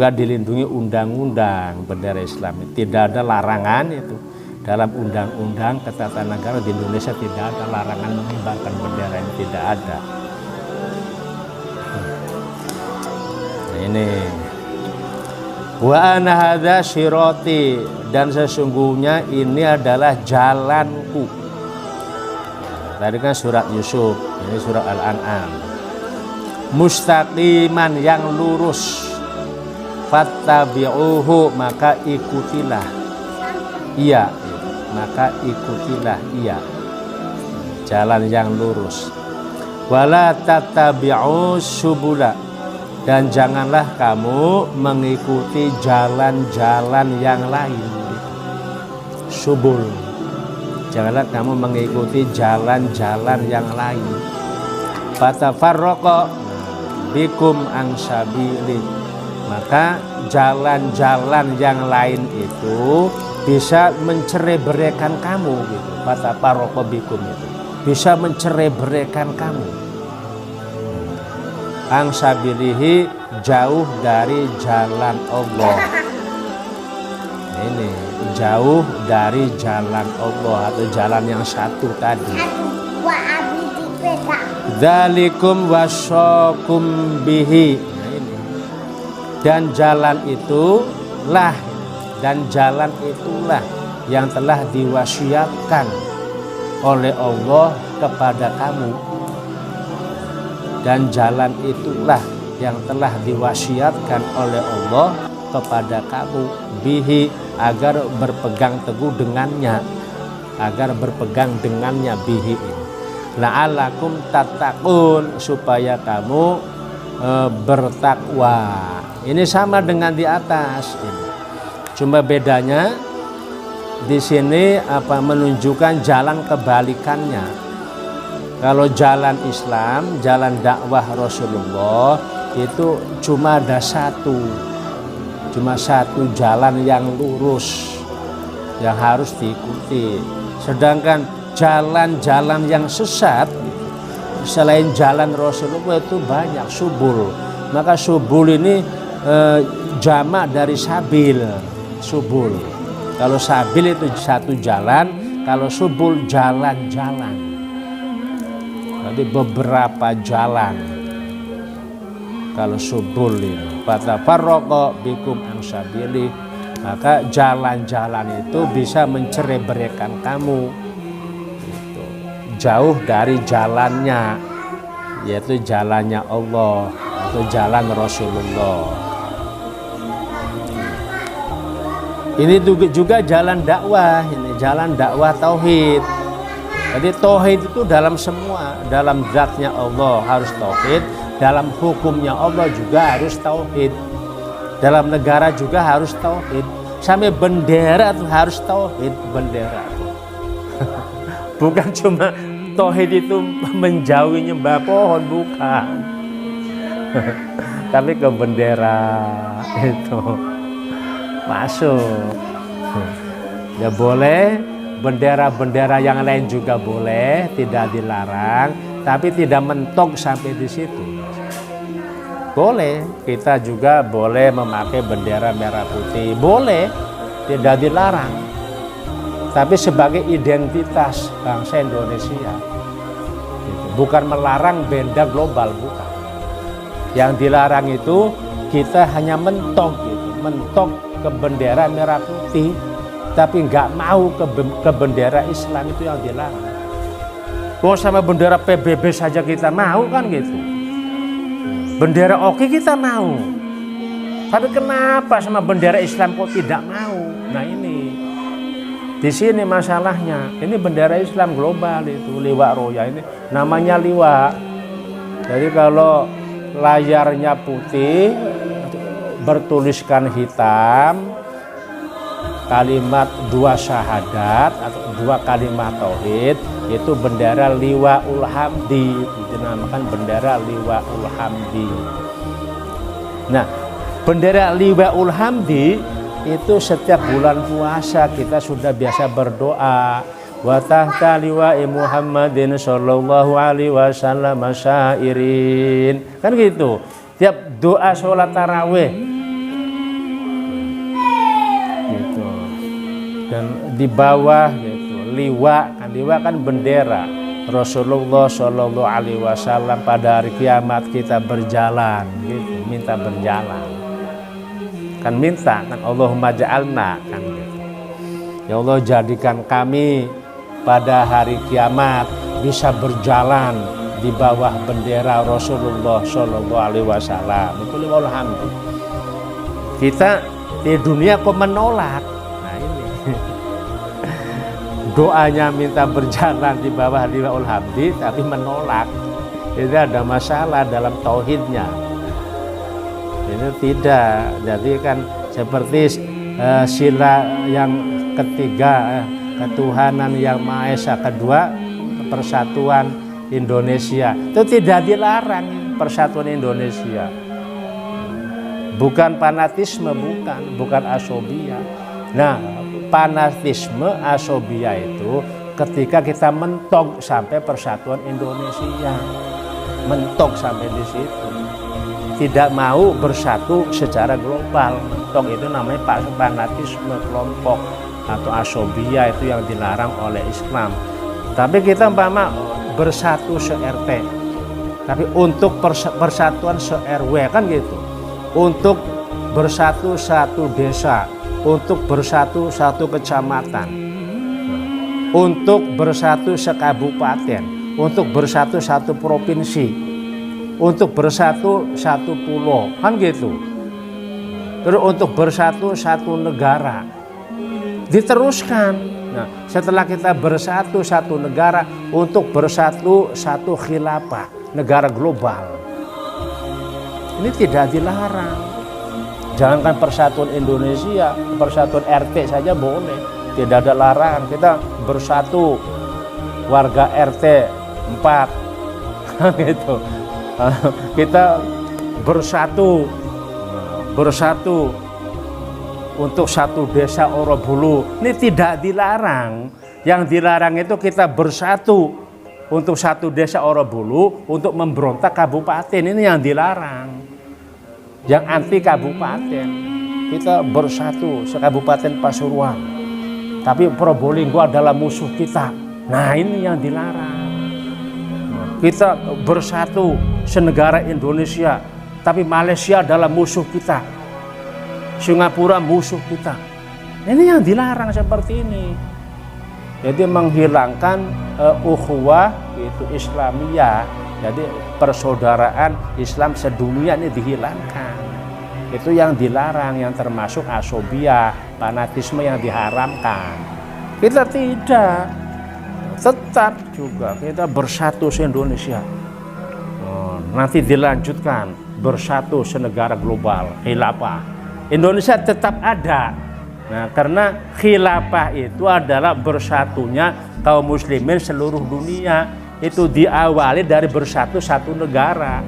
juga dilindungi undang-undang bendera Islam. Tidak ada larangan itu dalam undang-undang ketatanegaraan di Indonesia, tidak ada larangan mengibarkan bendera, ini tidak ada. Nah, ini wa ana hadza syirati, dan sesungguhnya ini adalah jalanku. Tadi kan surat Yusuf, ini surat Al-An'am. Mustaqiman, yang lurus. Fattabi'uhu, maka ikutilah. Iya, maka ikutilah iya. Jalan yang lurus. Wala tattabi'u subula, dan janganlah kamu mengikuti jalan-jalan yang lain. Subul, janganlah kamu mengikuti jalan-jalan yang lain. Fatafarraqa bikum an sabili, maka jalan-jalan yang lain itu bisa mencerai-beraikan kamu gitu. Fatafarraqa bikum itu bisa mencerai-beraikan kamu. An sabilihi, jauh dari jalan Allah. Ini jauh dari jalan Allah atau jalan yang satu tadi. Dzalikum wasyakum bihi. Nah, ini. Dan jalan itulah, dan jalan itulah yang telah diwasiatkan oleh Allah kepada kamu. Dan jalan itulah yang telah diwasiatkan oleh Allah kepada kamu, bihi, agar berpegang teguh dengannya, agar berpegang dengannya, bihi ini. La'alakum tattaqun, supaya kamu bertakwa. Ini sama dengan di atas ini. Cuma bedanya di sini menunjukkan jalan kebalikannya. Kalau jalan Islam, jalan dakwah Rasulullah itu cuma ada satu jalan yang lurus yang harus diikuti. Sedangkan jalan-jalan yang sesat selain jalan Rasulullah itu banyak, subul. Maka subul ini jamak dari sabil, subul. Kalau sabil itu satu jalan, kalau subul jalan-jalan. Jadi beberapa jalan. Kalau subul ini, fatafarraqa bikum an sabili, maka jalan-jalan itu bisa mencerai-beraikan kamu. Gitu. Jauh dari jalannya, yaitu jalannya Allah atau jalan Rasulullah. Ini juga jalan dakwah, ini jalan dakwah tauhid. Jadi tauhid itu dalam semua, dalam zatnya Allah harus tauhid, dalam hukumnya Allah juga harus tauhid, dalam negara juga harus tauhid, sampai bendera itu harus tauhid, bendera. Bukan cuma tauhid itu menjauhi nyembah pohon, bukan. Tapi ke bendera itu masuk. Ya boleh. Bendera-bendera yang lain juga boleh, tidak dilarang, tapi tidak mentok sampai di situ. Boleh, kita juga boleh memakai bendera merah putih, boleh, tidak dilarang. Tapi sebagai identitas bangsa Indonesia, bukan melarang benda global, bukan. Yang dilarang itu kita hanya mentok, mentok ke bendera merah putih. Tapi nggak mau ke bendera Islam, itu yang dilarang. Kok sama bendera PBB saja kita mau kan gitu. Bendera oke kita mau. Tapi kenapa sama bendera Islam kok tidak mau? Nah ini. Di sini masalahnya. Ini bendera Islam global itu, Liwa Roya ini namanya Liwa. Jadi kalau layarnya putih bertuliskan hitam, kalimat dua syahadat atau dua kalimat tauhid, itu bendera Liwaul Hamdi, dinamakan bendera Liwaul Hamdi. Nah, bendera Liwaul Hamdi itu setiap bulan puasa kita sudah biasa berdoa, wa tahta liwa'i Muhammadin sallallahu alaihi wasallam syairin. Kan gitu. Tiap doa sholat tarawih dan di bawah gitu liwa kan bendera Rasulullah Shallallahu Alaihi Wasallam. Pada hari kiamat kita berjalan gitu, minta berjalan kan, minta kan, Allahumma ja'alna kan gitu. Ya Allah, jadikan kami pada hari kiamat bisa berjalan di bawah bendera Rasulullah Shallallahu Alaihi Wasallam. Itu alhamdulillah. Kita di dunia kok menolak. Nah ini doanya minta berjalan di bawah liwaul hamdi tapi menolak. Itu ada masalah dalam tauhidnya. Ini tidak. Jadi kan seperti sila yang ketiga, ketuhanan yang Maha Esa, kedua persatuan Indonesia. Itu tidak dilarang persatuan Indonesia. Bukan fanatisme, bukan asobia. Nah, fanatisme asobia itu ketika kita mentok sampai persatuan Indonesia, mentok sampai di situ, tidak mau bersatu secara global. Mentok itu namanya fanatisme kelompok atau asobia, itu yang dilarang oleh Islam. Tapi kita umpama bersatu se-RT, tapi untuk persatuan se-RW kan gitu, untuk bersatu satu desa, untuk bersatu satu kecamatan, untuk bersatu sekabupaten, untuk bersatu satu provinsi, untuk bersatu satu pulau kan gitu, terus untuk bersatu satu negara, diteruskan. Nah, setelah kita bersatu satu negara, untuk bersatu satu khilafah, negara global. Ini tidak dilarang. Jangankan persatuan Indonesia, persatuan RT saja boleh. Tidak ada larangan. Kita bersatu warga RT 4 gitu. Kita bersatu untuk satu desa Orobulu. Ini tidak dilarang. Yang dilarang itu kita bersatu untuk satu desa Orobulu untuk memberontak kabupaten. Ini yang dilarang. Yang anti kabupaten, kita bersatu sekabupaten Pasuruan, tapi Probolinggo adalah musuh kita. Nah ini yang dilarang. Kita bersatu senegara Indonesia, tapi Malaysia adalah musuh kita, Singapura musuh kita. Ini yang dilarang seperti ini. Jadi menghilangkan ukhuwah itu Islamiyah. Jadi persaudaraan Islam sedunia ini dihilangkan. Itu yang dilarang, yang termasuk asobia, fanatisme yang diharamkan. Kita tidak, tetap juga kita bersatu se-Indonesia. Nanti dilanjutkan bersatu senegara global, khilafah. Indonesia tetap ada. Nah, karena khilafah itu adalah bersatunya kaum muslimin seluruh dunia. Itu diawali dari bersatu satu negara.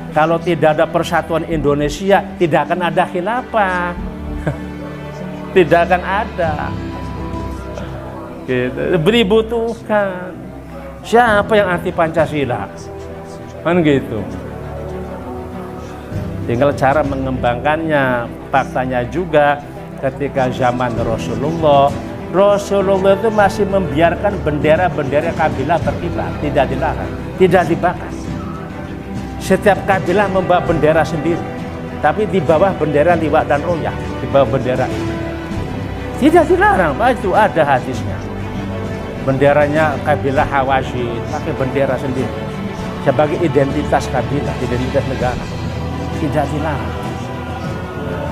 Kalau tidak ada persatuan Indonesia, tidak akan ada khilafah. Tidak akan ada. Gitu. Dibutuhkan. Siapa yang anti Pancasila? Kan gitu. Tinggal cara mengembangkannya. Faktanya juga ketika zaman Rasulullah itu masih membiarkan bendera-bendera kabilah berkibar, tidak dilarang, tidak dibakar. Setiap kabilah membawa bendera sendiri, tapi di bawah bendera liwat dan royah, di bawah bendera itu. Tidak dilarang, itu ada hadisnya. Benderanya kabilah Hawazin, pakai bendera sendiri. Sebagai identitas kabilah, identitas negara. Tidak dilarang.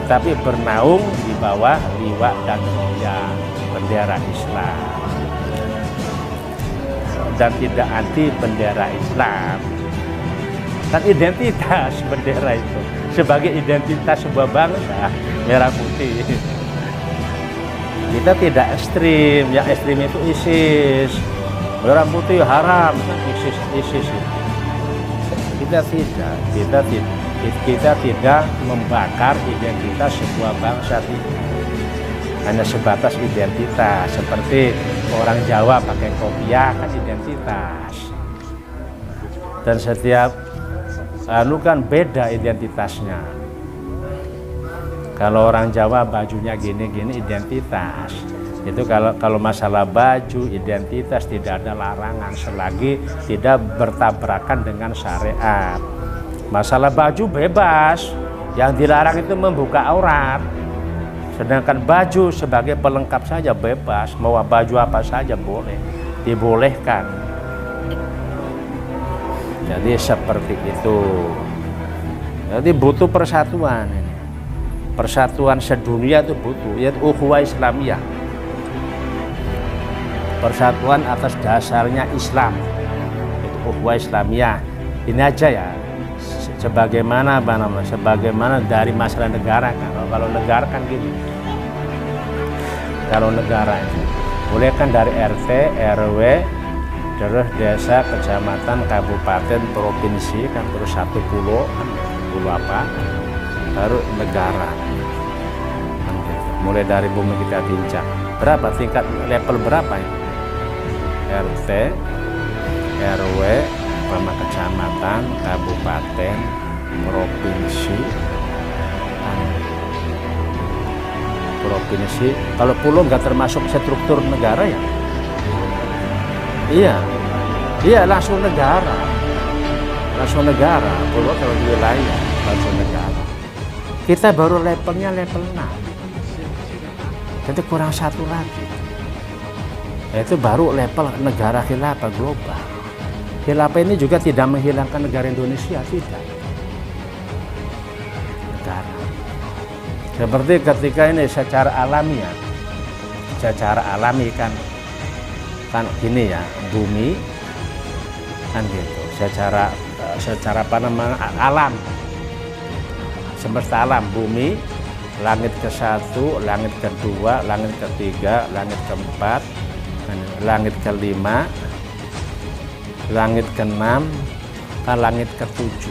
Tapi bernaung di bawah liwat dan royah. Bendera Islam dan tidak anti bendera Islam. Kan identitas bendera itu sebagai identitas sebuah bangsa, merah putih. Kita tidak ekstrim, yang ekstrim itu ISIS, merah putih haram, ISIS. Kita tidak membakar identitas sebuah bangsa. Hanya sebatas identitas, seperti orang Jawa pakai kopiah kan identitas. Dan setiap kan beda identitasnya. Kalau orang Jawa bajunya gini-gini identitas. Itu kalau masalah baju, identitas tidak ada larangan selagi tidak bertabrakan dengan syariat. Masalah baju bebas, yang dilarang itu membuka aurat. Sedangkan baju sebagai pelengkap saja bebas, mau baju apa saja boleh, dibolehkan. Jadi seperti itu. Jadi butuh persatuan ini. Persatuan sedunia itu butuh, yaitu ukhuwah Islamiyah. Persatuan atas dasarnya Islam, itu ukhuwah Islamiyah. Ini aja ya, sebagaimana dari masalah negara kan. Kalau negara kan gini, kalau negara itu boleh kan dari RT, RW, terus desa, kecamatan, kabupaten, provinsi kan, terus satu pulau apa, baru negara. Mulai dari bumi kita bincang berapa tingkat level berapa ya? RT, RW, sama kecamatan, kabupaten, provinsi. Kalau pulau nggak termasuk struktur negara ya? Iya langsung negara. Pulau kalau di wilayah langsung negara. Kita baru levelnya level 6. Jadi kurang satu lagi. Itu baru level negara khilafah global. Khilafah ini juga tidak menghilangkan negara Indonesia, tidak. Negara. Seperti ketika ini secara alami kan gini ya, bumi kan gitu. Secara apa namanya, alam, semesta alam, bumi, langit ke-1, langit ke-2, langit ke-3, langit ke-4, langit ke-5, langit ke-6, langit ke-7.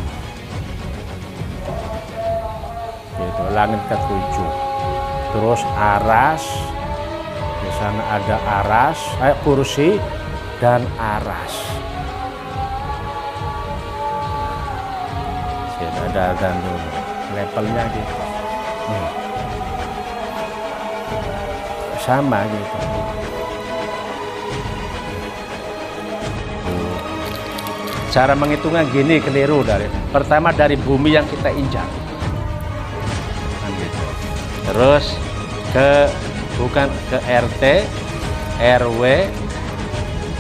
Gitu, langit ke-7. Terus aras, di sana ada aras, kursi dan aras. Ada levelnya gitu. Sama gitu. Cara menghitungnya gini, keliru. Pertama dari bumi yang kita injak, terus bukan ke RT, RW,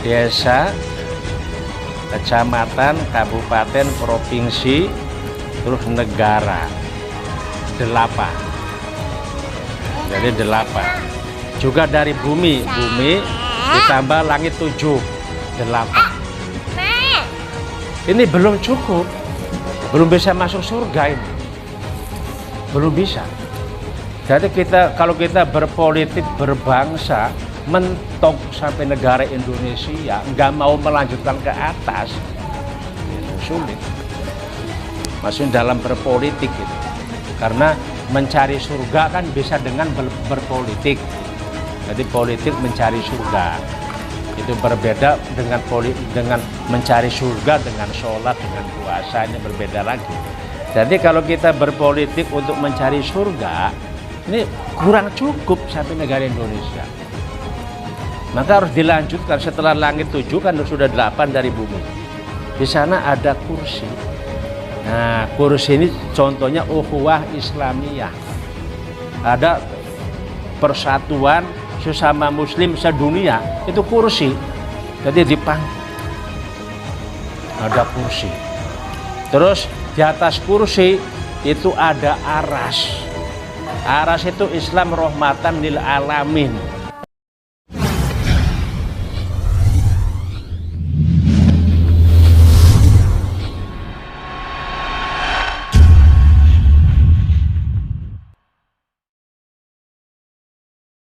desa, kecamatan, kabupaten, provinsi, terus negara. 8. Jadi 8. Juga dari bumi ditambah langit 7, 8. Ini belum cukup, belum bisa masuk surga ini, belum bisa. Jadi kalau kita berpolitik, berbangsa, mentok sampai negara Indonesia, nggak mau melanjutkan ke atas, itu sulit. Maksudnya dalam berpolitik gitu. Karena mencari surga kan bisa dengan berpolitik. Jadi politik mencari surga. Itu berbeda dengan mencari surga, dengan sholat, dengan puasa, ini berbeda lagi. Jadi kalau kita berpolitik untuk mencari surga, ini kurang cukup sampai negara Indonesia. Maka harus dilanjutkan. Setelah langit 7 kan sudah 8 dari bumi. Di sana ada kursi. Nah, kursi ini contohnya ukhuwah Islamiyah. Ada persatuan sesama muslim sedunia, itu kursi. Jadi dipangku ada kursi. Terus di atas kursi itu ada aras. Aras itu Islam rahmatan lil alamin.